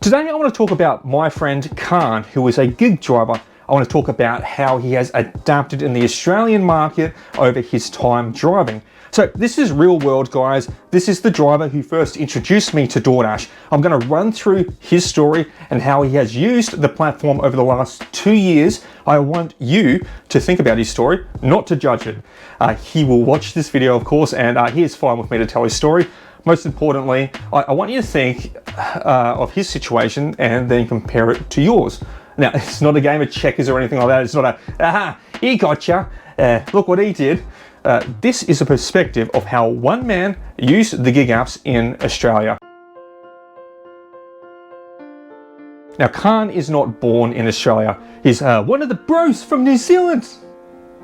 Today I want to talk about my friend Khan, who is a gig driver. I want to talk about how he has adapted in the Australian market over his time driving. So this is real world, guys. This is the driver who first introduced me to Doordash. I'm going to run through his story and how he has used the platform over the last 2 years. I want you to think about his story, not to judge it. He will watch this video, of course, and he is fine with me to tell his story. Most importantly, I want you to think of his situation and then compare it to yours. Now, it's not a game of checkers or anything like that. It's not a, aha, he gotcha, look what he did. This is a perspective of how one man used the gig apps in Australia. Now, Khan is not born in Australia. He's one of the bros from New Zealand.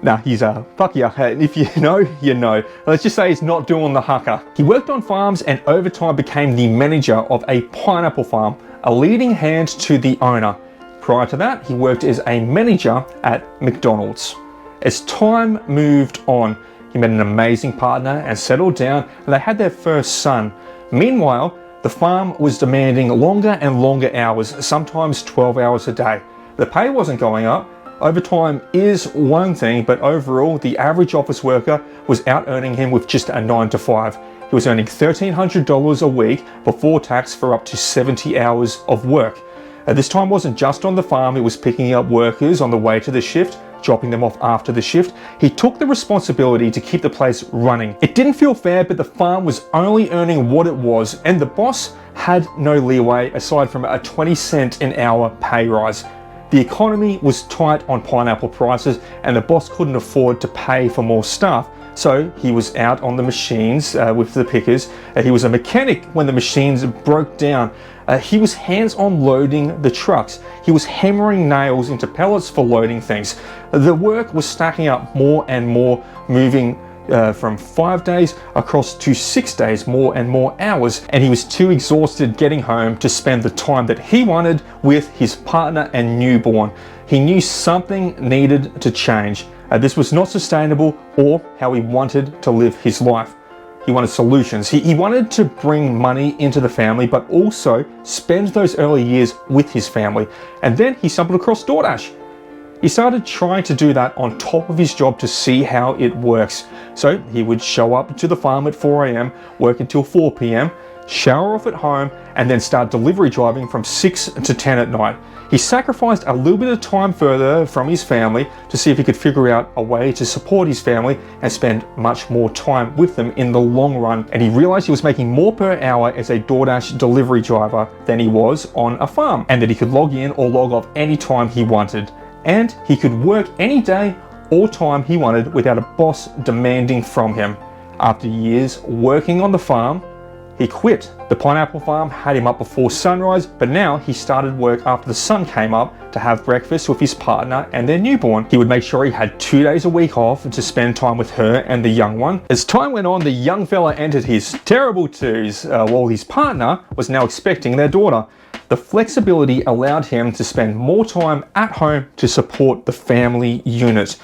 Nah, he's fuck yeah, if you know, you know. Let's just say he's not doing the haka. He worked on farms and over time became the manager of a pineapple farm, a leading hand to the owner. Prior to that, he worked as a manager at McDonald's. As time moved on, he met an amazing partner and settled down, and they had their first son. Meanwhile, the farm was demanding longer and longer hours, sometimes 12 hours a day. The pay wasn't going up. Overtime is one thing, but overall, the average office worker was out earning him with just a 9 to 5. He was earning $1,300 a week before tax for up to 70 hours of work. This time wasn't just on the farm, it was picking up workers on the way to the shift, dropping them off after the shift. He took the responsibility to keep the place running. It didn't feel fair, but the farm was only earning what it was, and the boss had no leeway aside from a 20-cent an hour pay rise. The economy was tight on pineapple prices, and the boss couldn't afford to pay for more staff. So he was out on the machines with the pickers. He was a mechanic when the machines broke down. He was hands-on loading the trucks. He was hammering nails into pallets for loading things. The work was stacking up more and more, moving from 5 days across to 6 days, more and more hours, and he was too exhausted getting home to spend the time that he wanted with his partner and newborn. He knew something needed to change. This was not sustainable or how he wanted to live his life. He wanted solutions. He wanted to bring money into the family, but also spend those early years with his family. And then he stumbled across Doordash. He started trying to do that on top of his job to see how it works. So he would show up to the farm at 4 a.m, work until 4 p.m, shower off at home, and then start delivery driving from 6 to 10 at night. He sacrificed a little bit of time further from his family to see if he could figure out a way to support his family and spend much more time with them in the long run. And he realized he was making more per hour as a Doordash delivery driver than he was on a farm, and that he could log in or log off anytime he wanted. And he could work any day or time he wanted without a boss demanding from him. After years working on the farm, he quit. The pineapple farm had him up before sunrise, but now he started work after the sun came up to have breakfast with his partner and their newborn. He would make sure he had 2 days a week off to spend time with her and the young one. As time went on, the young fella entered his terrible twos, while his partner was now expecting their daughter. The flexibility allowed him to spend more time at home to support the family unit.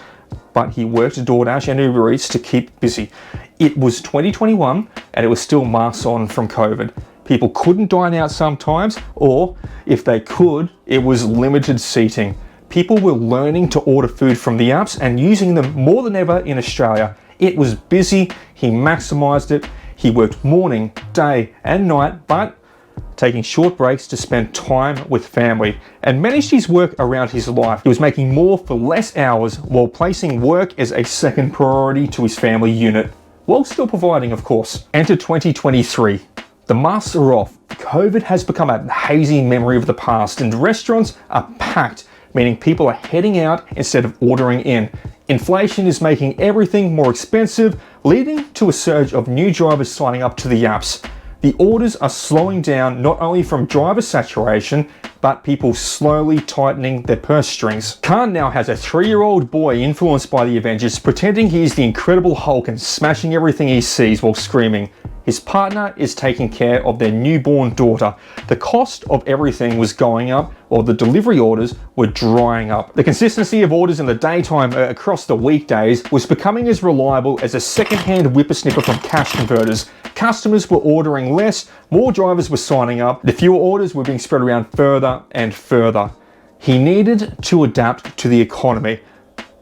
But he worked Doordash and Uber Eats to keep busy. It was 2021 and it was still masks on from COVID. People couldn't dine out sometimes, or if they could, it was limited seating. People were learning to order food from the apps and using them more than ever in Australia. It was busy, he maximized it. He worked morning, day and night, but taking short breaks to spend time with family, and managed his work around his life. He was making more for less hours while placing work as a second priority to his family unit, while still providing, of course. Enter 2023. The masks are off. COVID has become a hazy memory of the past, and restaurants are packed, meaning people are heading out instead of ordering in. Inflation is making everything more expensive, leading to a surge of new drivers signing up to the apps. The orders are slowing down not only from driver saturation, but people slowly tightening their purse strings. Khan now has a 3-year-old boy influenced by the Avengers, pretending he is the Incredible Hulk and smashing everything he sees while screaming, His partner is taking care of their newborn daughter. The cost of everything was going up, while the delivery orders were drying up. The consistency of orders in the daytime across the weekdays was becoming as reliable as a second-hand whippersnipper from cash converters. Customers were ordering less, more drivers were signing up, the fewer orders were being spread around further and further. He needed to adapt to the economy,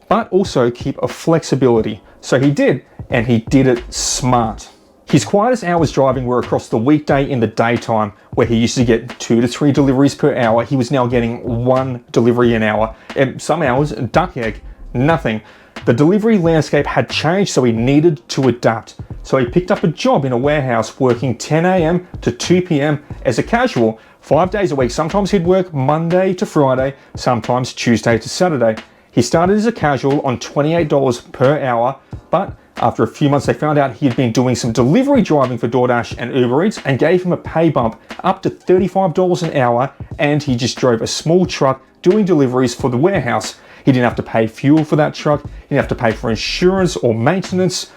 but also keep a flexibility. So he did, and he did it smart. His quietest hours driving were across the weekday in the daytime, where he used to get 2 to 3 deliveries per hour. He was now getting 1 delivery an hour. And some hours, duck egg, nothing. The delivery landscape had changed, so he needed to adapt. So he picked up a job in a warehouse working 10 a.m. to 2 p.m. as a casual, 5 days a week. Sometimes he'd work Monday to Friday, sometimes Tuesday to Saturday. He started as a casual on $28 per hour, but after a few months they found out he had been doing some delivery driving for Doordash and Uber Eats and gave him a pay bump up to $35 an hour, and he just drove a small truck doing deliveries for the warehouse. He didn't have to pay fuel for that truck, he didn't have to pay for insurance or maintenance.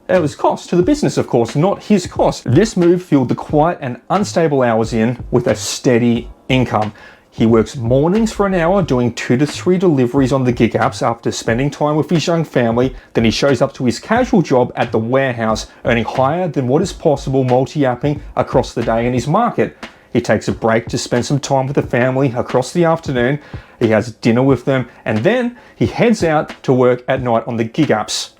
It was cost to the business, of course, not his cost. This move filled the quiet and unstable hours in with a steady income. He works mornings for an hour doing 2 to 3 deliveries on the gig apps after spending time with his young family. Then he shows up to his casual job at the warehouse, earning higher than what is possible multi-apping across the day in his market. He takes a break to spend some time with the family across the afternoon. He has dinner with them, and then he heads out to work at night on the gig apps.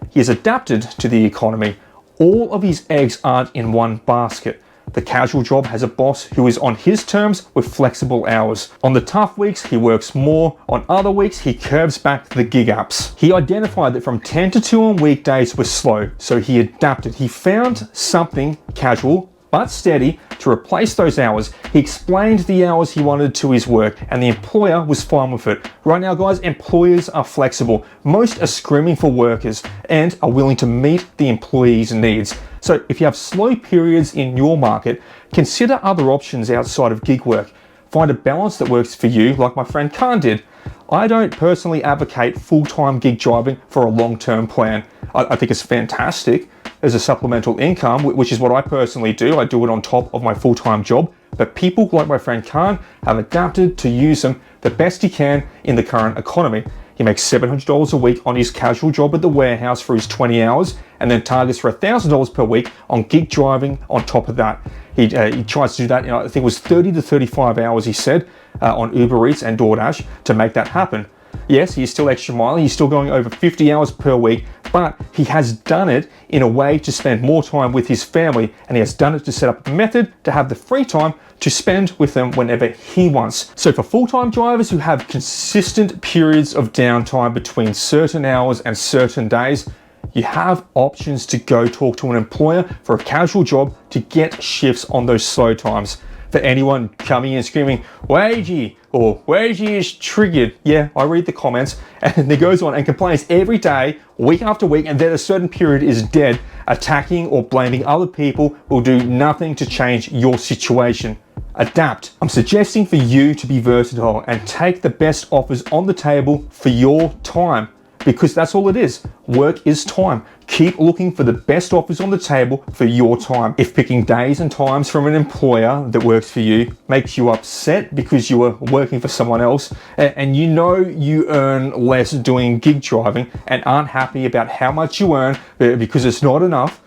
He has adapted to the economy. All of his eggs aren't in one basket. The casual job has a boss who is on his terms with flexible hours. On the tough weeks, he works more. On other weeks, he curves back the gig apps. He identified that from 10 to 2 on weekdays was slow, so he adapted. He found something casual but steady to replace those hours. He explained the hours he wanted to his work, and the employer was fine with it. Right now, guys, employers are flexible. Most are screaming for workers and are willing to meet the employee's needs. So if you have slow periods in your market, consider other options outside of gig work. Find a balance that works for you, like my friend Khan did. I don't personally advocate full-time gig driving for a long-term plan. I think it's fantastic as a supplemental income, which is what I personally do. I do it on top of my full-time job. But people like my friend Khan have adapted to use them the best he can in the current economy. He makes $700 a week on his casual job at the warehouse for his 20 hours, and then targets for $1,000 per week on gig driving on top of that. He tries to do that, I think it was 30 to 35 hours, he said, on Uber Eats and Doordash to make that happen. Yes, he's still extra mile, he's still going over 50 hours per week, but he has done it in a way to spend more time with his family, and he has done it to set up a method to have the free time to spend with them whenever he wants. So for full-time drivers who have consistent periods of downtime between certain hours and certain days, you have options to go talk to an employer for a casual job to get shifts on those slow times. For anyone coming in screaming, wagey, or wagey is triggered, yeah, I read the comments, and it goes on and complains every day, week after week, and then a certain period is dead. Attacking or blaming other people will do nothing to change your situation. Adapt. I'm suggesting for you to be versatile and take the best offers on the table for your time, because that's all it is. Work is time. Keep looking for the best offers on the table for your time. If picking days and times from an employer that works for you makes you upset because you are working for someone else, and you know you earn less doing gig driving and aren't happy about how much you earn because it's not enough,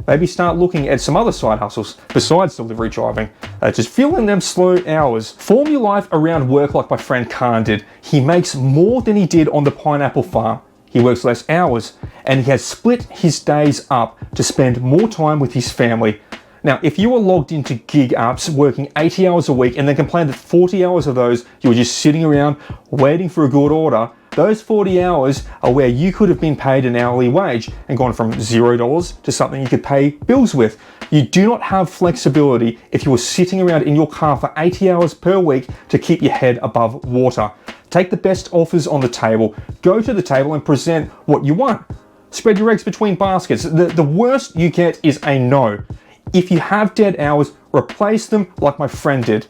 maybe start looking at some other side hustles besides delivery driving. Just fill in them slow hours. Form your life around work like my friend Khan did. He makes more than he did on the pineapple farm. He works less hours, and he has split his days up to spend more time with his family. Now, if you are logged into gig apps working 80 hours a week and then complain that 40 hours of those you were just sitting around waiting for a good order, those 40 hours are where you could have been paid an hourly wage and gone from $0 to something you could pay bills with. You do not have flexibility if you are sitting around in your car for 80 hours per week to keep your head above water. Take the best offers on the table, go to the table and present what you want. Spread your eggs between baskets. The worst you get is a no. If you have dead hours, replace them like my friend did.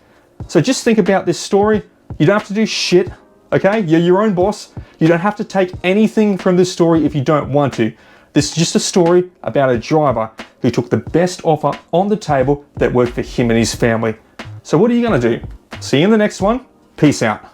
So just think about this story. You don't have to do shit, okay? You're your own boss. You don't have to take anything from this story if you don't want to. This is just a story about a driver who took the best offer on the table that worked for him and his family. So what are you going to do? See you in the next one. Peace out.